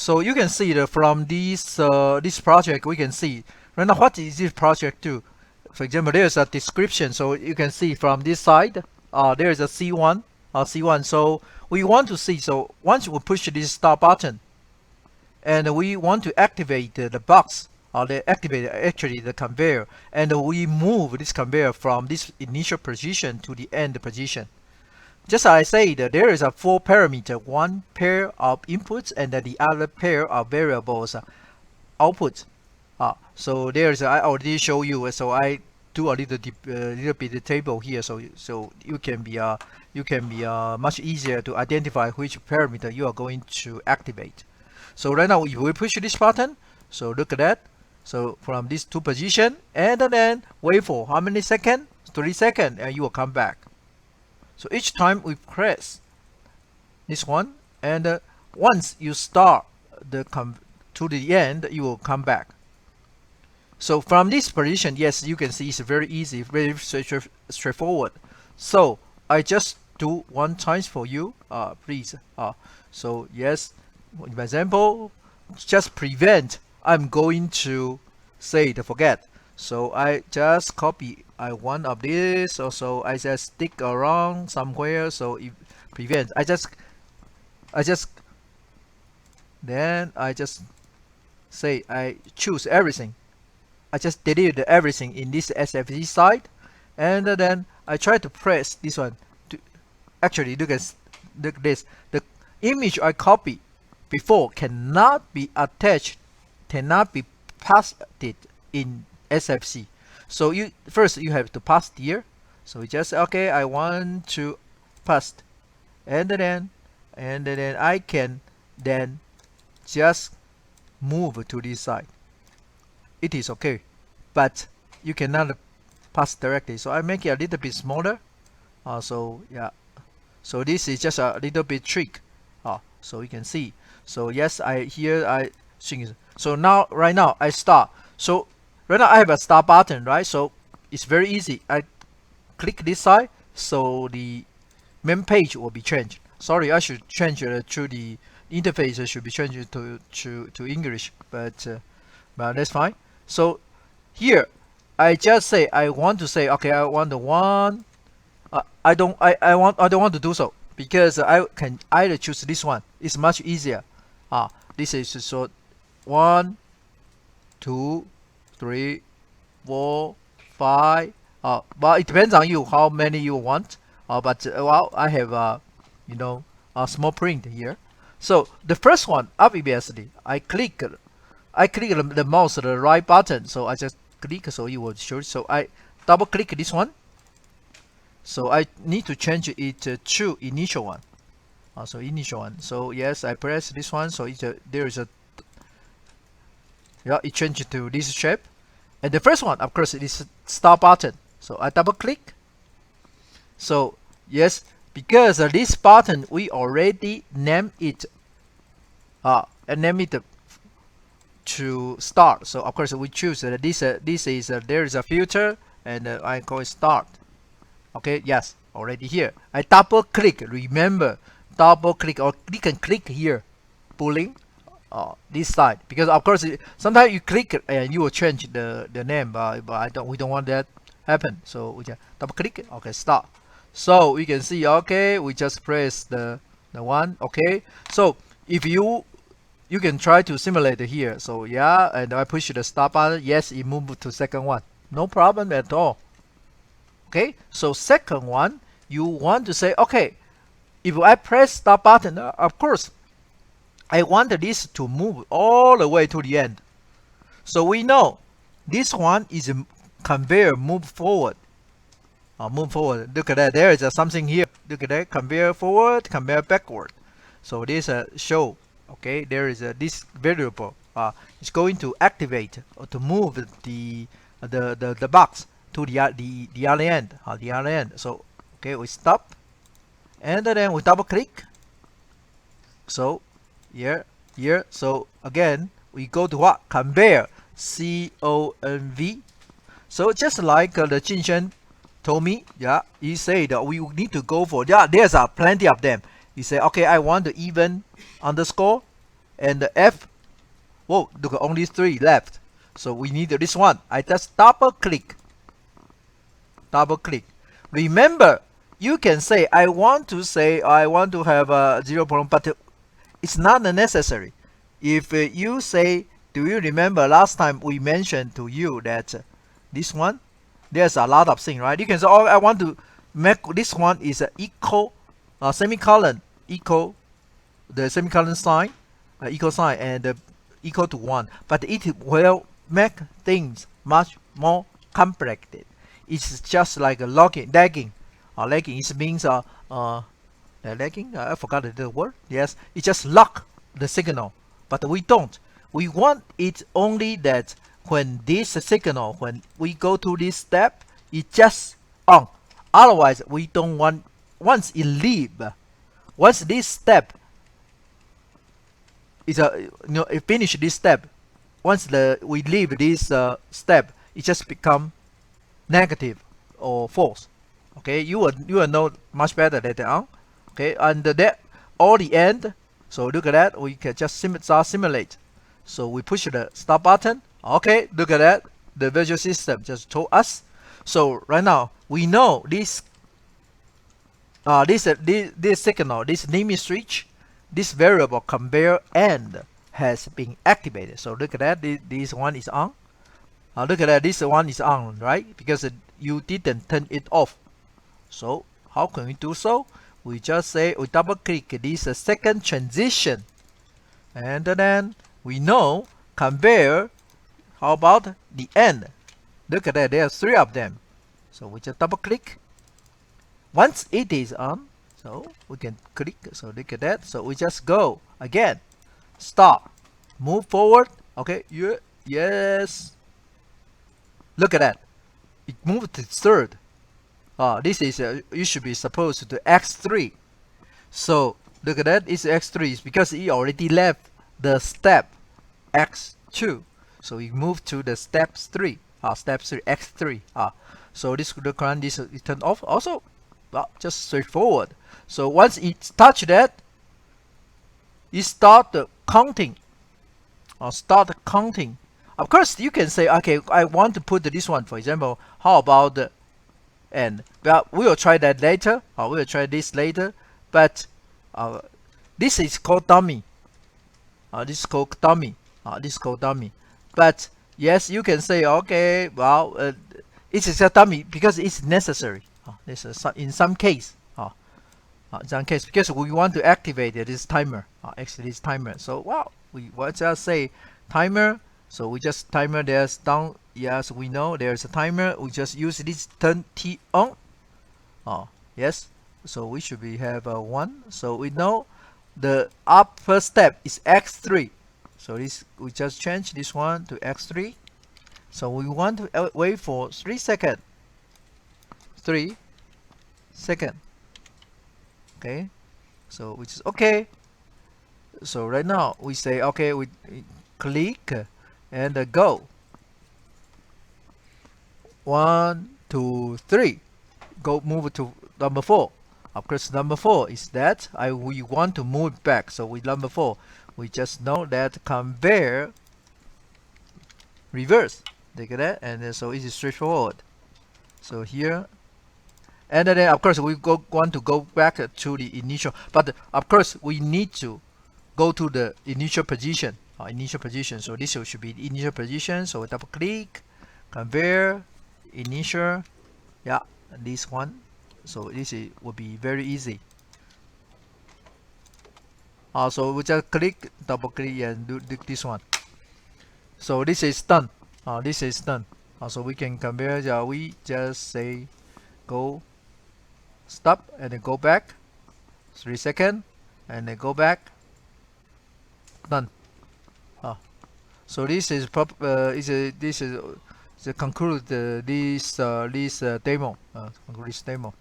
So you can see that from this project, we can see right now what is this project do. For example, there's a description, so you can see from this side, there is a C1, C1. So we want to see. So once we push this start button, and we want to activate the box, activate actually the conveyor, and we move this conveyor from this initial position to the end position. Just as I said, there is a 4 parameter, one pair of inputs and the other pair of variables outputs. So there's I already show you. So I do a little bit the table here, so you can be much easier to identify which parameter you are going to activate. So right now, if we push this button, so look at that. So from these two position, and then wait for how many seconds? 3 seconds, and you will come back. So each time we press this one, and once you start to the end, you will come back. So from this position, yes, you can see it's very easy, very straightforward. So I just do one time for you, please. So yes, in my example, just prevent. I'm going to say the forget. So I just copy one of this. Also, I just stick around somewhere. So it prevents. Then I just say I choose everything. I just delete everything in this SFC side, and then I try to press this one. Actually, look at this. The image I copied before cannot be attached, cannot be pasted in SFC. So you have to paste here. So you just okay. I want to paste, and then I can then just move to this side. It is okay, but you cannot pass directly. So I make it a little bit smaller. So yeah. So this is just a little bit trick. So you can see. So yes, I think so now right now I start. So right now I have a start button, right? So it's very easy. I click this side, so the main page will be changed. Sorry, I should change to the interface. Should be changed to English, but that's fine. So here I just say I want to say okay, I want the one. I don't want to do so because I can either choose this one. It's much easier. This is so 1, 2, 3, 4, 5. But it depends on you how many you want. But well, I have a small print here. So the first one, obviously, I click the mouse the right button. So I just click, so it will show. So I double click this one. So I need to change it to initial one. So initial one. So yes, I press this one. So there is a it changed to this shape. And the first one, of course, is start button. So I double click. So yes, because this button we already named it. And name it to start. So of course we choose this. This is there is a filter, and I call it start. Okay, yes, already here. I double click. Remember, double click, or you can click here, pulling this side, because of course sometimes you click and you will change the name, but we don't want that happen. So we just double click. Okay, start. So we can see. Okay, we just press the one. Okay, so if you can try to simulate it here. So yeah, and I push the start button. Yes, it moved to second one. No problem at all. Okay, so second one, you want to say, okay, if I press start button, of course, I want this to move all the way to the end. So we know this one is a conveyor move forward. Move forward. Look at that. There is something here. Look at that. Conveyor forward, conveyor backward. So this show. Okay, there is this variable. It's going to activate or to move the box to the other end. The other end. So okay, we stop, and then we double click. So here. So again, we go to what? Conveyor. CONV. So just like the Jinshen told me, yeah, he said that we need to go for, yeah, there's plenty of them. He said, okay, I want the even underscore, and the F. Whoa, look, only 3 left. So we need this one. I just double click. Remember, you can say I want to have a 0 problem, but it's not necessary. If you say, do you remember last time we mentioned to you that this one, there's a lot of things, right? You can say, oh, I want to make this one is equal, semicolon, equal, the semicolon sign, equal sign, and equal to 1. But it will make things much more complicated. It's just like a lagging. Lagging. It means lagging. I forgot the word. Yes, it just lock the signal. But we don't. We want it only that when this signal, when we go to this step, it just on. Otherwise, we don't want. Once it leave, once this step is it finish this step. Once we leave this step, it just become negative or false. Okay, you will know much better later on. Okay, and that all the end. So look at that. We can just start simulate. So we push the stop button. Okay, look at that. The visual system just told us. So right now we know this this signal, this limit switch, this variable conveyor end has been activated. So look at that. This one is on. Look at that. This one is on, right? Because you didn't turn it off. So how can we do so? We just say we double click this second transition, and then we know conveyor. How about the end? Look at that. There are 3 of them. So we just double click. Once it is on, so we can click. So look at that. So we just go again. Stop. Move forward. Okay. Yes. Look at that. It moved to 3rd. This is you should be supposed to X3. So look at that. It's X3 is because it already left the step X2. So we move to the step 3. Step 3 X3. So this the current is turned off. Also, just straightforward. So once it touch that, it start counting. Start counting. Of course, you can say, okay, I want to put this one, for example. How about the end? Well, we will try that later. We will try this later. But this is called dummy. This is called dummy. This is called dummy. But yes, you can say, okay, well, it is a dummy because it's necessary. This is in some case. Because we want to activate this timer. Actually, this timer. So, well, we just say timer. So we just timer there's down. Yes, we know there's a timer. We just use this turn T on. Yes. So we should be have 1. So we know the upper step is X3. So this we just change this one to X3. So we want to wait for 3 seconds. 3 seconds. Okay. So which is okay. So right now we say okay. We click and go. 1, 2, 3. Go move to number 4. Of course, number 4 is that we want to move back. So with number 4, we just know that conveyor reverse. Look at that, and so it is straightforward. So here, and then of course we want to go back to the initial. But of course we need to go to the initial position. So this should be the initial position. So double click, conveyor, initial. Yeah, this one. So this will be very easy. So we just click, double click, and do this one. So this is done. This is done. So we can compare. We just say go, stop, and then go back. 3 seconds, and then go back. Done. So this is this is to conclude this demo. Conclude this demo.